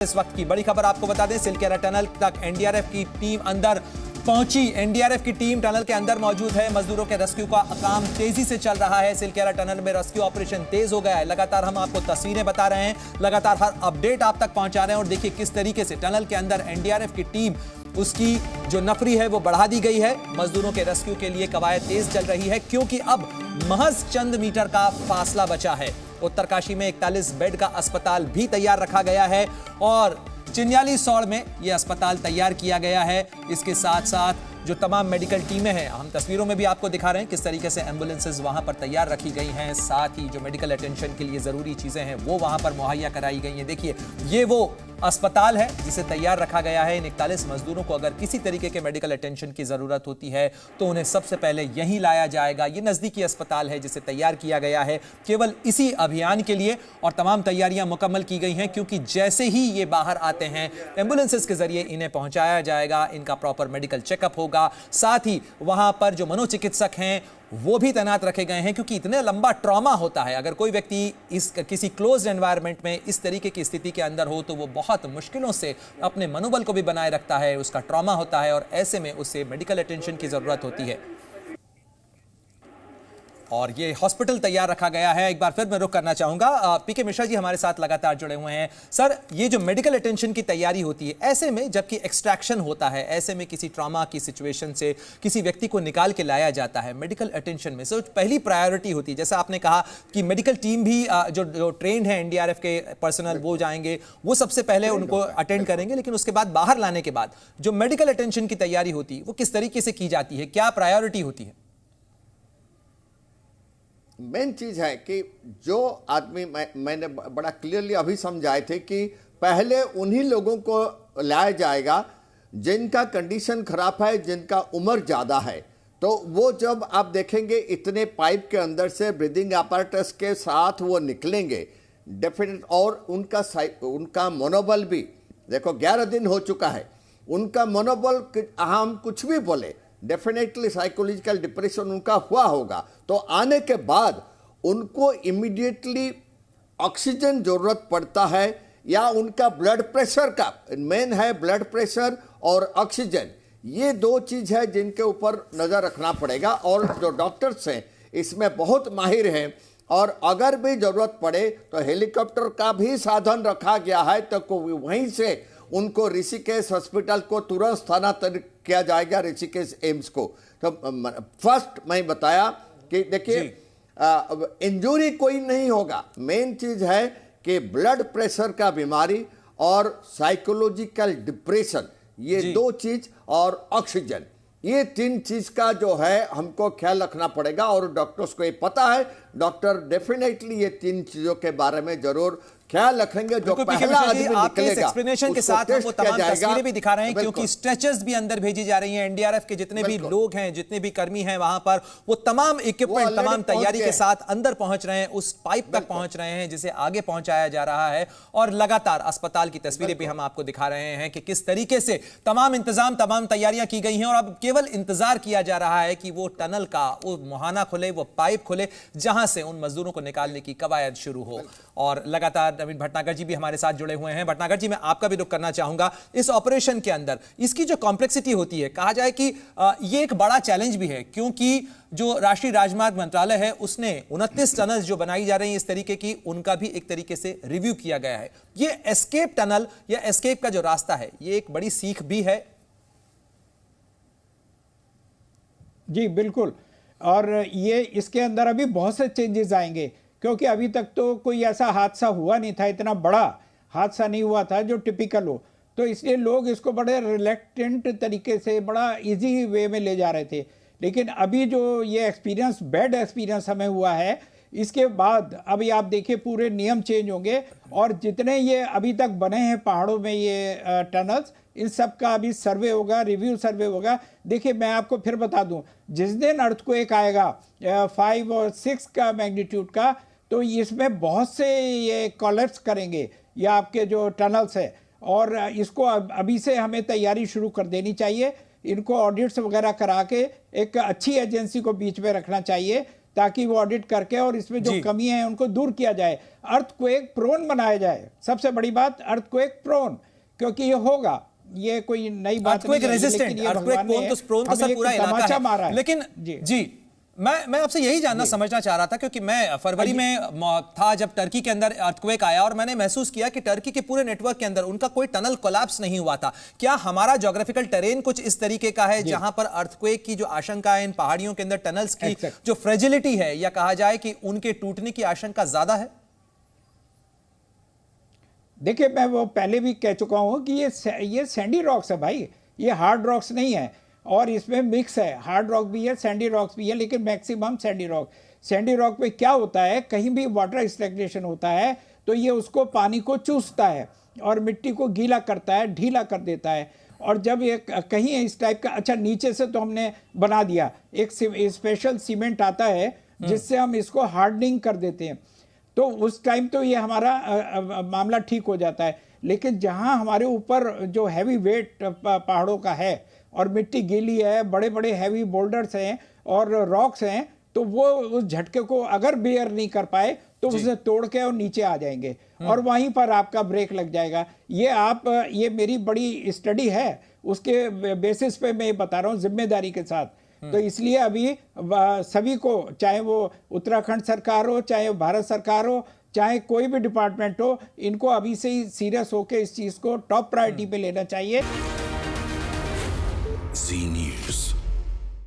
इस वक्त की बड़ी खबर आपको बता दें, सिलकेरा टनल तक एनडीआरएफ की टीम अंदर पहुंची। एनडीआरएफ की टीम टनल के अंदर मौजूद है। मजदूरों के रेस्क्यू का काम तेजी से चल रहा है। सिलकेरा टनल में रेस्क्यू ऑपरेशन तेज हो गया है। लगातार हम आपको तस्वीरें बता रहे हैं, लगातार हर अपडेट आप तक पहुंचा रहे हैं। और देखिए किस तरीके से टनल के अंदर एनडीआरएफ की टीम, उसकी जो नफरी है वो बढ़ा दी गई है। मजदूरों के रेस्क्यू के लिए कवायद तेज चल रही है, क्योंकि अब महज चंद मीटर का फासला बचा है। उत्तरकाशी में 41 बेड का अस्पताल भी तैयार रखा गया है और चिन्याली सौड़ में यह अस्पताल तैयार किया गया है। इसके साथ साथ जो तमाम मेडिकल टीमें हैं, हम तस्वीरों में भी आपको दिखा रहे हैं किस तरीके से एम्बुलेंसेज वहां पर तैयार रखी गई हैं। साथ ही जो मेडिकल अटेंशन के लिए जरूरी चीजें हैं वो वहां पर मुहैया कराई गई हैं। देखिए ये वो अस्पताल है जिसे तैयार रखा गया है। इन 41 मजदूरों को अगर किसी तरीके के मेडिकल अटेंशन की जरूरत होती है तो उन्हें सबसे पहले यहीं लाया जाएगा। ये नजदीकी अस्पताल है जिसे तैयार किया गया है केवल इसी अभियान के लिए, और तमाम तैयारियां मुकम्मल की गई हैं, क्योंकि जैसे ही ये बाहर आते हैं एम्बुलेंसेस के जरिए इन्हें पहुंचाया जाएगा। इनका प्रॉपर मेडिकल चेकअप होगा। साथ ही वहां पर जो मनोचिकित्सक हैं वो भी तैनात रखे गए हैं, क्योंकि इतने लंबा ट्रॉमा होता है। अगर कोई व्यक्ति इस किसी क्लोज्ड एनवायरनमेंट में इस तरीके की स्थिति के अंदर हो तो वो बहुत मुश्किलों से अपने मनोबल को भी बनाए रखता है। उसका ट्रॉमा होता है और ऐसे में उसे मेडिकल अटेंशन की जरूरत होती है। और ये हॉस्पिटल तैयार रखा गया है। एक बार फिर मैं रुख करना चाहूंगा, पीके मिश्रा जी हमारे साथ लगातार जुड़े हुए हैं। सर, ये जो मेडिकल अटेंशन की तैयारी होती है ऐसे में, जबकि एक्सट्रैक्शन होता है, ऐसे में किसी ट्रॉमा की सिचुएशन से किसी व्यक्ति को निकाल के लाया जाता है, मेडिकल अटेंशन में सो पहली प्रायोरिटी होती है, जैसा आपने कहा कि मेडिकल टीम भी जो ट्रेंड है एनडीआरएफ के पर्सनल वो जाएंगे, वो सबसे पहले उनको अटेंड करेंगे। लेकिन उसके बाद बाहर लाने के बाद जो मेडिकल अटेंशन की तैयारी होती है वो किस तरीके से की जाती है, क्या प्रायोरिटी होती है? मेन चीज है कि जो आदमी मैंने बड़ा क्लियरली अभी समझाए थे कि पहले उन्हीं लोगों को लाया जाएगा जिनका कंडीशन खराब है, जिनका उम्र ज़्यादा है। तो वो जब आप देखेंगे इतने पाइप के अंदर से ब्रीदिंग apparatus के साथ वो निकलेंगे डेफिनेट, और उनका मनोबल भी देखो 11 दिन हो चुका है। उनका मनोबल हम कुछ भी बोले डेफिनेटली साइकोलॉजिकल डिप्रेशन उनका हुआ होगा। तो आने के बाद उनको इमीडिएटली ऑक्सीजन जरूरत पड़ता है, या उनका ब्लड प्रेशर का मेन है, ब्लड प्रेशर और ऑक्सीजन, ये दो चीज है जिनके ऊपर नजर रखना पड़ेगा। और जो डॉक्टर्स हैं इसमें बहुत माहिर हैं, और अगर भी जरूरत पड़े तो हेलीकॉप्टर का भी साधन रखा गया है, तो वहीं से उनको ऋषिकेश हॉस्पिटल को तुरंत स्थानांतरित किया जाएगा, ऋषिकेश एम्स को। तो फर्स्ट मैं बताया कि देखिए इंजरी कोई नहीं होगा, मेन चीज है कि ब्लड प्रेशर का बीमारी और साइकोलॉजिकल डिप्रेशन, ये दो चीज, और ऑक्सीजन, ये तीन चीज का जो है हमको ख्याल रखना पड़ेगा। और डॉक्टर्स को ये पता है, डॉक्टर डेफिनेटली ये तीन चीजों के बारे में जरूर ख्याल रखेंगे। जो पहला आदमी निकलेगा एक्सप्लेनेशन के साथ हम वो तमाम तस्वीरें भी दिखा रहे हैं, क्योंकि स्ट्रेचर्स भी अंदर भेजी जा रही हैं। एनडीआरएफ के जितने भी लोग हैं, जितने भी कर्मी हैं वहां पर, वो तमाम इक्विपमेंट, तमाम तैयारी के साथ अंदर पहुंच रहे हैं, उस पाइप तक पहुंच रहे हैं जिसे आगे पहुंचाया जा रहा है। और लगातार अस्पताल की तस्वीरें भी हम आपको दिखा रहे हैं कि किस तरीके से तमाम इंतजाम, तमाम तैयारियां की गई हैं। और अब केवल इंतजार किया जा रहा है कि वो टनल का वो मुहाना खुले, वो पाइप खुले, जहां से उन मजदूरों को निकालने की कवायद शुरू हो। और लगातार नवीन भटनागर जी भी हमारे साथ जुड़े हुए हैं। भटनागर जी, मैं आपका भी रुख करना चाहूंगा, इस ऑपरेशन के अंदर इसकी जो कॉम्प्लेक्सिटी होती है, कहा जाए कि ये एक बड़ा चैलेंज भी है, क्योंकि जो राष्ट्रीय राजमार्ग मंत्रालय है उसने 29 टनल जो बनाई जा रही है इस तरीके की, उनका भी एक तरीके से रिव्यू किया गया है। ये एस्केप टनल या एस्केप का जो रास्ता है, ये एक बड़ी सीख भी है। जी बिल्कुल, और ये इसके अंदर अभी बहुत से चेंजेस आएंगे, क्योंकि अभी तक तो कोई ऐसा हादसा हुआ नहीं था, इतना बड़ा हादसा नहीं हुआ था जो टिपिकल हो। तो इसलिए लोग इसको बड़े रिलेक्टेंट तरीके से, बड़ा इजी वे में ले जा रहे थे। लेकिन अभी जो ये एक्सपीरियंस, बैड एक्सपीरियंस हमें हुआ है, इसके बाद अभी आप देखिए पूरे नियम चेंज होंगे। और जितने ये अभी तक बने हैं पहाड़ों में ये टनल्स, इन सब का अभी सर्वे होगा, रिव्यू सर्वे होगा। देखिए मैं आपको फिर बता दूं, जिस दिन अर्थक्वेक आएगा 5 और 6 का मैग्नीट्यूड का, तो इसमें बहुत से ये कॉलेप्स करेंगे ये आपके जो टनल्स है। और इसको अभी से हमें तैयारी शुरू कर देनी चाहिए। इनको ऑडिट्स वगैरह करा के एक अच्छी एजेंसी को बीच में रखना चाहिए, ताकि वो ऑडिट करके और इसमें जो कमी है उनको दूर किया जाए, अर्थक्वेक प्रोन बनाया जाए। सबसे बड़ी बात अर्थक्वेक प्रोन, क्योंकि ये होगा, ये कोई नई बात नहीं है, लेकिन ये भगवान ने हमें एक तमाचा मारा है। लेकिन जी मैं आपसे यही जानना समझना चाह रहा था, क्योंकि मैं फरवरी में था जब टर्की के अंदर अर्थक्वेक आया और मैंने महसूस किया कि टर्की के पूरे नेटवर्क के अंदर उनका कोई टनल कोलैप्स नहीं हुआ था। क्या हमारा ज्योग्राफिकल टेरेन कुछ इस तरीके का है जहां पर अर्थक्वेक की जो आशंका है, इन पहाड़ियों के अंदर टनल्स की जो फ्रेजिलिटी है, या कहा जाए कि उनके टूटने की आशंका ज्यादा है? देखिए, मैं वो पहले भी कह चुका हूं कि ये सैंडी रॉक्स है भाई, ये हार्ड रॉक्स नहीं है, और इसमें मिक्स है, हार्ड रॉक भी है, सैंडी रॉक्स भी है, लेकिन maximum Sandy rock. Sandy rock पे क्या होता है, कहीं भी वाटर स्टैग्नेशन होता है तो ये उसको पानी को चूसता है और मिट्टी को गीला करता है, ढीला कर देता है। और जब ये कहीं इस टाइप का, अच्छा नीचे से तो हमने बना दिया, एक स्पेशल सीमेंट आता है जिससे हम इसको हार्डनिंग कर देते हैं, तो उस टाइम तो ये हमारा मामला ठीक हो जाता है। लेकिन जहाँ हमारे ऊपर जो हैवी वेट पहाड़ों का है और मिट्टी गीली है, बड़े बड़े हैवी बोल्डर्स हैं और रॉक्स हैं, तो वो उस झटके को अगर बेयर नहीं कर पाए तो उसे तोड़ के और नीचे आ जाएंगे और वहीं पर आपका ब्रेक लग जाएगा। ये मेरी बड़ी स्टडी है, उसके बेसिस पे मैं बता रहा हूँ जिम्मेदारी के साथ। तो इसलिए अभी सभी को, चाहे वो उत्तराखंड सरकार हो, चाहे भारत सरकार हो, चाहे कोई भी डिपार्टमेंट हो, इनको अभी से ही सीरियस होकर इस चीज़ को टॉप प्रायोरिटी पे लेना चाहिए।